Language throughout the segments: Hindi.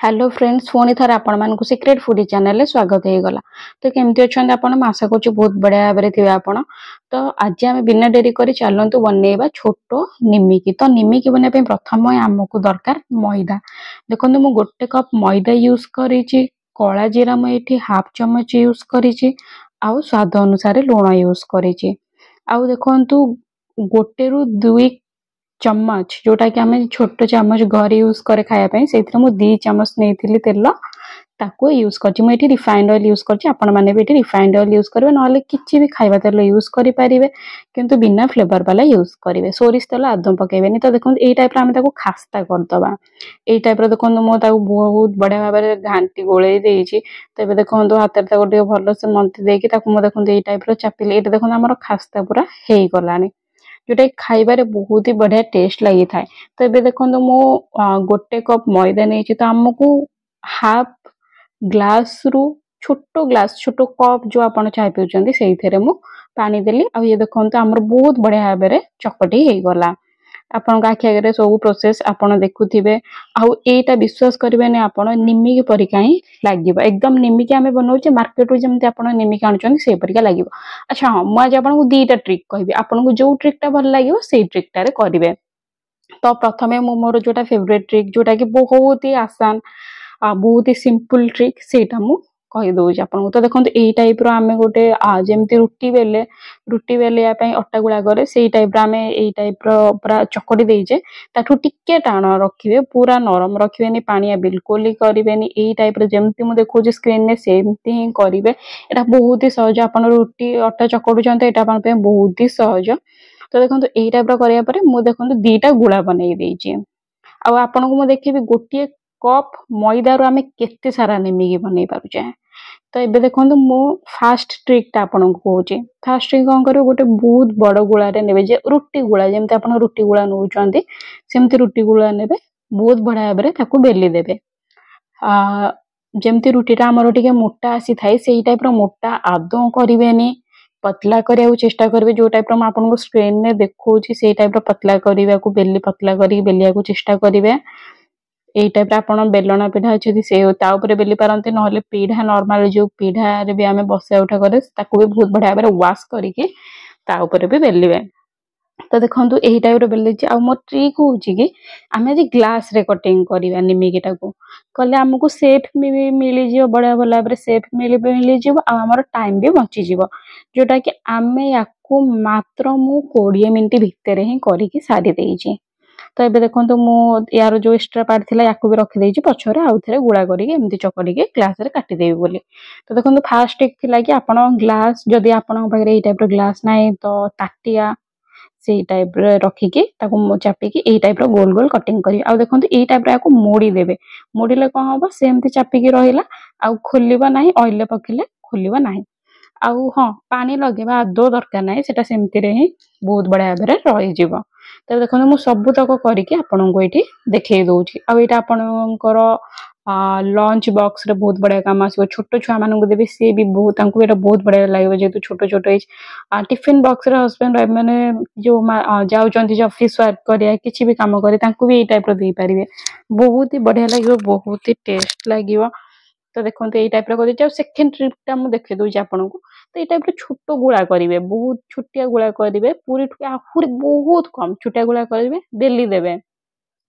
हेलो फ्रेंड्स पुणी थर आपण मानक सीक्रेट फूडी चैनल में स्वागत हो गला। तो केमती अच्छा आपण आशा कर बहुत बढ़िया भाव थे आपण। तो आज आम बिना डेरी कर चलतु बनइबा छोट निमिकी। तो निमिकी बनवाई प्रथम आमको दरकार मैदा। देखो मु गोटे कप मैदा यूज करी, कला जीरा मुझे हाफ चमच यूज करी, आउ स्वाद अनुसार लुण यूज करी। आउ देखु गोटे रु दुई चम्मच जोटा कि आम छोट चामच घर यूज करे खायापी से 2 चामच नहीं तेल ताको यूज कर रिफाइंड ऑयल यूज कर रिफाइंड ऑयल यूज करेंगे ना किसी भी खाଇବା तेल यूज करेंगे किंतु बिना फ्लेवर वाला यूज करेंगे। सोरिष तेल आदम पकेबेनी। तो देखो यही टाइप आम खास्ता करदबा। यही टाइप देखो मुझे बहुत बढ़िया भाव में घाटी गोल देती। तो ये देखो हाथ में भल से मंथी देकी देखो यही टाइप चापिले। ये देखो आम खास्ता पूरा हो गलानी जोटा खाइबारे बहुत ही बढ़िया टेस्ट लगी था। तो ये देखो मो गोटे कप मैदा नहीं तो आमको हाफ ग्लास रु छोटो ग्लास छोटो कप जो आप चाय पिउछंदी से मु पानी देली। आ ये देखो आमर बहुत बढ़िया भाव में चकटी हो गला। आपण आखि आगे सब प्रोसेस आपण देखुथिबे। आउ एटा विश्वास करिबेनी आपण निमिकी परिका ही लागिबो। एकदम निमिकी आमे बनाउचे मार्केट रु जेमति आपण निमिकी आनुचंदी से परिका लागिबो। अच्छा हां मु आज आपन को दीटा ट्रिक कहबी। आपन को जो ट्रिक टा भल लागिबो सेही ट्रिक टारे करिवे। तो प्रथमे मु मोर जोटा फेवरेट ट्रिक जोटा कि बहुत ही आसान बहुत ही सिंपल ट्रिक सेटा मु कहि दउछ आपन। तो देखो एई टाइप रो आमे गोटे जेमति रुटी बेले अटा गुला करे से टाइप आमे एई टाइप रो पूरा चकड़ी देइजे ताठू टिके टाण रखिबे पूरा नरम रखिबेनी पानिया बिल्कुल ही करिवेनी। एई टाइप रो जेमति मु देखौची स्क्रीन ने सेमति ही करिवे। एटा बहुत ही सहज। आपन रुटी अटा चकड़ुचंत एटा आपन पे बहुत ही सहज। तो देखो एई टाइप रो करिया परे मु देखो 2टा गुला बनै देइची। आ आपन को मु देखिबी गोटे कप मैदा रो आमे केते सारा निमिकी बनै पारुचे। तो ये देखो मु फास्ट ट्रिक टा आपन को कहूची। फास्ट ट्रिक कौन करियो गोटे बहुत बड़ गुला रे नेबे जे रुटी गुला जेमते आपन रुटी गुला नउचंदी सेमते रुटी गुला नेबे बहुत बढ़िया भाबरे ताको बेली देबे। जेमती रुटीटा हमर टिके मोटा आसी थाई सेही टाइप रो मोटा आदौ करिवेनी। पतला करिया चेष्टा करिवे। जो टाइप रो आपन को स्क्रीन ने देखौची सेही टाइप रो पतला करिवा को बेली पतला करी बेलिया को चेष्टा करिवे। एई टाइप रा आपण बेलना पीढ़ा अछि से ता ऊपर बेली पारंती नहले पीढ़ा नॉर्मल जो पीढ़ा रे भी आमे बसे उठा करे ताको भी बहुत बढ़िया भाबरे वॉश करिके ता ऊपर भी बेलिवे। तो देखंतु एही टाइप रो बेली आ मो ट्रिक होउची कि आमे जे ग्लास रे कटिंग करिवा निमिकी टाको कले हमकु सेफ मिली जियो बढ़िया भला भाबरे सेफ मिली जियो आ हमर टाइम भी बची जियो जोटा कि आमे याकू मात्र मु 20 मिनिट भितर ही करिकी सारी देइची। तो ये देखो मु यार जो एक्स्ट्रा पार्ट थिला याकू भी रखी देइची पछरे आउ थरे गुळा करिके एमती चकड़ी के ग्लास रे काटी देबी बोली। तो देखो फास्ट टिक थिला कि आपण ग्लास जदी आपण पाखरे एई टाइप रो ग्लास नाही तो ताटिया से टाइप रे रखिके ताको चापिकी एई टाइप रो गोल गोल कटिंग करी। आ देखो एई टाइप रो याकू मोड़ी देबे। मोड़ीले कोन होबो सेमती चापिकी रहिला आ खोलिबा नाही ऑयल ले पकिले खोलिबा नाही। आउ हाँ पानी लगेबा आदो दरकार नाही सेटा सेमती रे ही बहुत बढ़िया भाबरे रहि जिवो। तो देखो मु सब तक करिके आपन को एठी देखै दउची। आ एटा आपनकर लंच बॉक्स रे बहुत बढ़िया काम आसीबो। छोटो छुआ मानन को देबे से भी बहुत तांको एटा बहुत बढ़िया लागबो जेतु छोटो छोटो एज टिफिन बॉक्स रे हस्बैंड वाइफ माने जो जाउचंती जो ऑफिस वर्क करिया किछि भी काम करे तांको भी ए टाइप रो देई परिबे। बहुत ही बढ़िया लागिबो बहुत ही टेस्ट लागिबो। तो देखो यही टाइप कर सेकेंड ट्रिप टा मुझे देखे दूसरी आपन को। तो ये टाइप छोट गुला करेंगे बहुत छोटिया गुला करेंगे पूरी आहरी बहुत कम छोटिया गुला करेंगे बेली देवे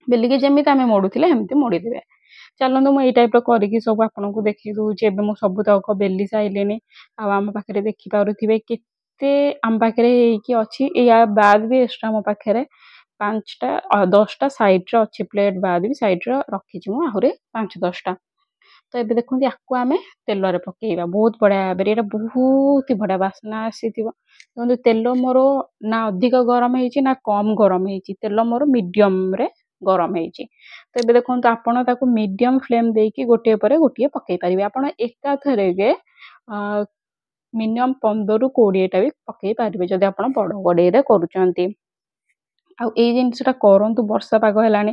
बेलिकी जमी आम मोड़ूले एमती मोड़ीदेवे। चलते मुझे टाइप करी सब आपन को देखी दूचे। एवं मुझे सब तक बेली सारे आम पाखे देखिपे केते आम पाखे अच्छी या बाद भी एक्सट्रा मो पाखे 5टा 10टा सैड्रे अच्छी प्लेट बाद भी सैड्रे रखी आहरी 5-10टा। तो ये देखो याकू आम तेल रे पकेबा बहुत बढ़िया भाव ये बहुत ही बढ़िया बास्ना आसी तेल मोर ना अधिक गरम है ना कम गरम है तेल मोर मीडियम रे गरम है। तो ये देखो आपड़ ताको मीडियम फ्लेम देकी गोटे पर गोटे पकई पारे आपड़ एकाथरे मिनिमम 15 ରୁ 20टा भी पकई पारे जदि आप बड़ कड़े करुँच। ଆଉ ଏଇ ଜିନିଷଟା କରନ୍ତୁ। ବର୍ଷା ପାଗ ହେଲାଣି,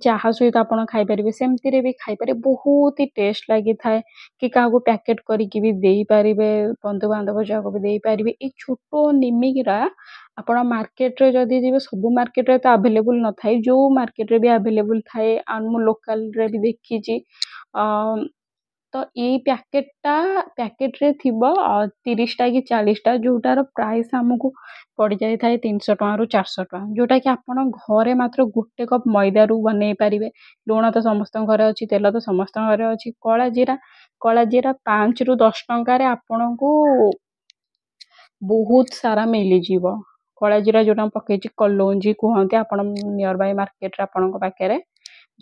ଚାହା ସହିତ ଆପଣ ଖାଇପାରିବେ, ସେମିତିରେ ବି ଖାଇପାରିବେ, ବହୁତ ହି ଟେଷ୍ଟ ଲାଗିଥାଏ। କି କାହାକୁ ପ୍ୟାକେଟ୍ କରିକି ବି ଦେଇପାରିବେ, ବନ୍ଧୁବାନ୍ଧବ ଯାହାକୁ ବି ଦେଇପାରିବେ। ଏଇ ଛୋଟ ନିମିକିଟା ଆପଣ ମାର୍କେଟରେ ଯଦି ଯିବେ, ସବୁ ମାର୍କେଟରେ ତ ଆଭେଲେବୁଲ୍ ନଥାଏ, ଯେଉଁ ମାର୍କେଟରେ ବି ଆଭେଲେବୁଲ୍ ଥାଏ, ଆଉ ମୁଁ ଲୋକାଲରେ ବି ଦେଖିଛି। ତ ଏଇ ପ୍ୟାକେଟରେ ଥିବ 30ଟା କି 40ଟା, ଯେଉଁଟାର ପ୍ରାଇସ୍ ଆମକୁ ପଡ଼ିଯାଇଥାଏ 300 ଟଙ୍କାରୁ 400 ଟଙ୍କା, ଯେଉଁଟାକି ଆପଣ ଘରେ ମାତ୍ର ଗୋଟେ କପ୍ ମଇଦାରୁ ବନେଇ ପାରିବେ। ଲୁଣ ତ ସମସ୍ତଙ୍କ ଘରେ ଅଛି, ତେଲ ତ ସମସ୍ତଙ୍କ ଘରେ ଅଛି। କଳା ଜିରା 5ରୁ 10 ଟଙ୍କାରେ ଆପଣଙ୍କୁ ବହୁତ ସାରା ମିଳିଯିବ। କଳା ଜିରା ଯେଉଁଟା ମୁଁ ପକେଇଛି, କଲୌଞ୍ଜି କୁହନ୍ତି, ଆପଣ ନିୟର ବାଇ ମାର୍କେଟରେ ଆପଣଙ୍କ ପାଖରେ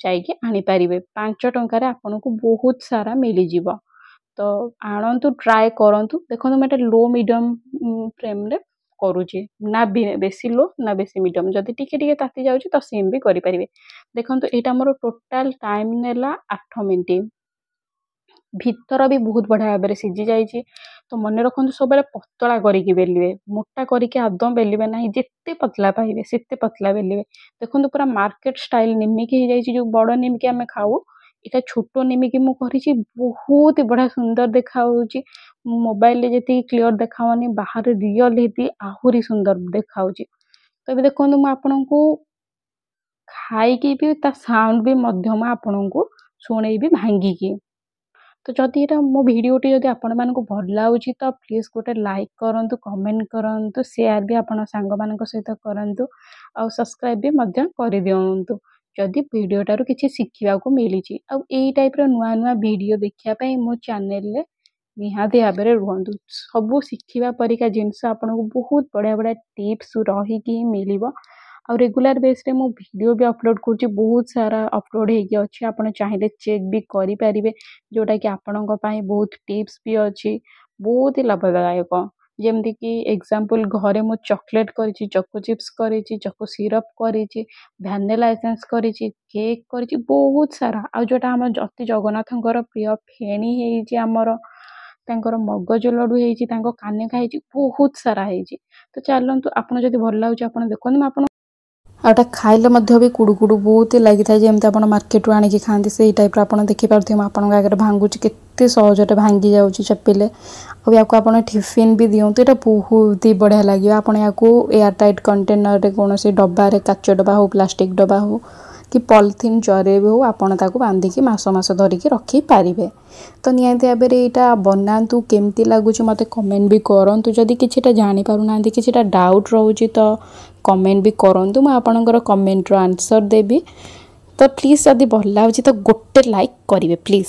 ଯାଇକି ଆଣିପାରିବେ। 5 ଟଙ୍କାରେ ଆପଣଙ୍କୁ ବହୁତ ସାରା ମିଳିଯିବ। ତ ଆଣନ୍ତୁ, ଟ୍ରାଏ କରନ୍ତୁ। ଦେଖନ୍ତୁ ମୁଁ ଏଟା ଲୋ ମିଡ଼ିୟମ୍ ଫ୍ଲେମ୍ରେ କରୁଛି, ନା ବେଶୀ ଲୋ ନା ବେଶୀ ମିଡ଼ିୟମ୍। ଯଦି ଟିକେ ଟିକେ ତାତି ଯାଉଛି ତ ସିମ୍ ବି କରିପାରିବେ। ଦେଖନ୍ତୁ ଏଇଟା ମୋର ଟୋଟାଲ୍ ଟାଇମ୍ ନେଲା 8 ମିନିଟ୍। ଭିତର ବି ବହୁତ ବଢ଼ିଆ ଭାବରେ ସିଝି ଯାଇଛି। ତ ମନେ ରଖନ୍ତୁ, ସବୁବେଳେ ପତଳା କରିକି ବେଲିବେ, ମୋଟା କରିକି ଆଦୌ ବେଲିବେ ନାହିଁ। ଯେତେ ପତଳା ପାଇବେ ସେତେ ପତଳା ବେଲିବେ। ଦେଖନ୍ତୁ ପୁରା ମାର୍କେଟ ଷ୍ଟାଇଲ ନିମିକି ହେଇଯାଇଛି। ଯେଉଁ ବଡ଼ ନିମିକି ଆମେ ଖାଉ, ଏଇଟା ଛୋଟ ନିମିକି ମୁଁ କରିଛି। ବହୁତ ବଢ଼ିଆ ସୁନ୍ଦର ଦେଖାଯାଉଛି। ମୋବାଇଲରେ ଯେତିକି କ୍ଲିଅର ଦେଖାଉନି, ବାହାରେ ରିଅଲ ହେଇକି ଆହୁରି ସୁନ୍ଦର ଦେଖାଯାଉଛି। ତ ଏବେ ଦେଖନ୍ତୁ, ମୁଁ ଆପଣଙ୍କୁ ଖାଇକି ବି ତା ସାଉଣ୍ଡ ବି ମଧ୍ୟ ମୁଁ ଆପଣଙ୍କୁ ଶୁଣେଇବି ଭାଙ୍ଗିକି। ତ ଯଦି ଏଇଟା ମୋ ଭିଡ଼ିଓଟି ଯଦି ଆପଣମାନଙ୍କୁ ଭଲ ଲାଗୁଛି, ତ ପ୍ଲିଜ୍ ଗୋଟେ ଲାଇକ୍ କରନ୍ତୁ, କମେଣ୍ଟ କରନ୍ତୁ, ସେୟାର ବି ଆପଣ ସାଙ୍ଗମାନଙ୍କ ସହିତ କରନ୍ତୁ, ଆଉ ସବସ୍କ୍ରାଇବ୍ ବି ମଧ୍ୟ କରିଦିଅନ୍ତୁ ଯଦି ଭିଡ଼ିଓଟାରୁ କିଛି ଶିଖିବାକୁ ମିଳିଛି। ଆଉ ଏଇ ଟାଇପ୍ର ନୂଆ ନୂଆ ଭିଡ଼ିଓ ଦେଖିବା ପାଇଁ ମୋ ଚ୍ୟାନେଲରେ ନିହାତି ଭାବରେ ରୁହନ୍ତୁ। ସବୁ ଶିଖିବା ପରିକା ଜିନିଷ ଆପଣଙ୍କୁ ବହୁତ ବଢ଼ିଆ ବଢ଼ିଆ ଟିପ୍ସ ରହିକି ମିଳିବ। ଆଉ ରେଗୁଲାର ବେସ୍ରେ ମୁଁ ଭିଡ଼ିଓ ବି ଅପଲୋଡ଼ କରୁଛି, ବହୁତ ସାରା ଅପଲୋଡ଼ ହେଇକି ଅଛି। ଆପଣ ଚାହିଁଲେ ଚେକ୍ ବି କରିପାରିବେ, ଯେଉଁଟାକି ଆପଣଙ୍କ ପାଇଁ ବହୁତ ଟିପ୍ସ ବି ଅଛି, ବହୁତ ହି ଲାଭଦାୟକ। ଯେମିତିକି ଏକ୍ଜାମ୍ପଲ୍, ଘରେ ମୁଁ ଚକୋଲେଟ୍ କରିଛି, ଚକୋ ଚିପ୍ସ କରିଛି, ଚକୋ ସିରପ୍ କରିଛି, ଭ୍ୟାନିଲା ଏସେନ୍ସ କରିଛି, କେକ୍ କରିଛି, ବହୁତ ସାରା। ଆଉ ଯେଉଁଟା ଆମ ଅତି ଜଗନ୍ନାଥଙ୍କର ପ୍ରିୟ ଫେଣି ହେଇଛି, ଆମର ତାଙ୍କର ମଗଜ ଲଡ଼ୁ ହେଇଛି, ତାଙ୍କ କାନିକା ହେଇଛି, ବହୁତ ସାରା ହେଇଛି। ତ ଚାଲନ୍ତୁ, ଆପଣ ଯଦି ଭଲ ଲାଗୁଛି ଆପଣ ଦେଖନ୍ତୁ। ମୁଁ ଆପଣ ଆଉ ଏଇଟା ଖାଇଲେ ମଧ୍ୟ ବି କୁଡ଼ୁ କୁଡ଼ୁ ବହୁତ ଲାଗିଥାଏ, ଯେମିତି ଆପଣ ମାର୍କେଟରୁ ଆଣିକି ଖାଆନ୍ତି ସେଇ ଟାଇପ୍ର। ଆପଣ ଦେଖିପାରୁଥିବେ ମୁଁ ଆପଣଙ୍କ ଆଗରେ ଭାଙ୍ଗୁଛି, କେତେ ସହଜରେ ଭାଙ୍ଗି ଯାଉଛି ଚପିଲେ। ଆଉ ୟାକୁ ଆପଣ ଟିଫିନ୍ ବି ଦିଅନ୍ତୁ, ଏଇଟା ବହୁତ ହି ବଢ଼ିଆ ଲାଗିବ। ଆପଣ ୟାକୁ ଏୟାର ଟାଇଟ୍ କଣ୍ଟେନରରେ, କୌଣସି ଡବାରେ, କାଚ ଡବା ହେଉ, ପ୍ଲାଷ୍ଟିକ୍ ଡବା ହେଉ କି ପଲିଥିନ୍ ଜରିରେ ବି ହେଉ, ଆପଣ ତାକୁ ବାନ୍ଧିକି ମାସ ଧରିକି ରଖିପାରିବେ। ତ ନିହାତି ଭାବରେ ଏଇଟା ବନାନ୍ତୁ। କେମିତି ଲାଗୁଛି ମୋତେ କମେଣ୍ଟ ବି କରନ୍ତୁ। ଯଦି କିଛିଟା ଜାଣିପାରୁନାହାନ୍ତି, କିଛିଟା ଡାଉଟ୍ ରହୁଛି, ତ କମେଣ୍ଟ ବି କରନ୍ତୁ, ମୁଁ ଆପଣଙ୍କର କମେଣ୍ଟର ଆନ୍ସର୍ ଦେବି। ତ ପ୍ଲିଜ୍ ଯଦି ଭଲ ଲାଗୁଛି ତ ଗୋଟେ ଲାଇକ୍ କରିବେ ପ୍ଲିଜ୍।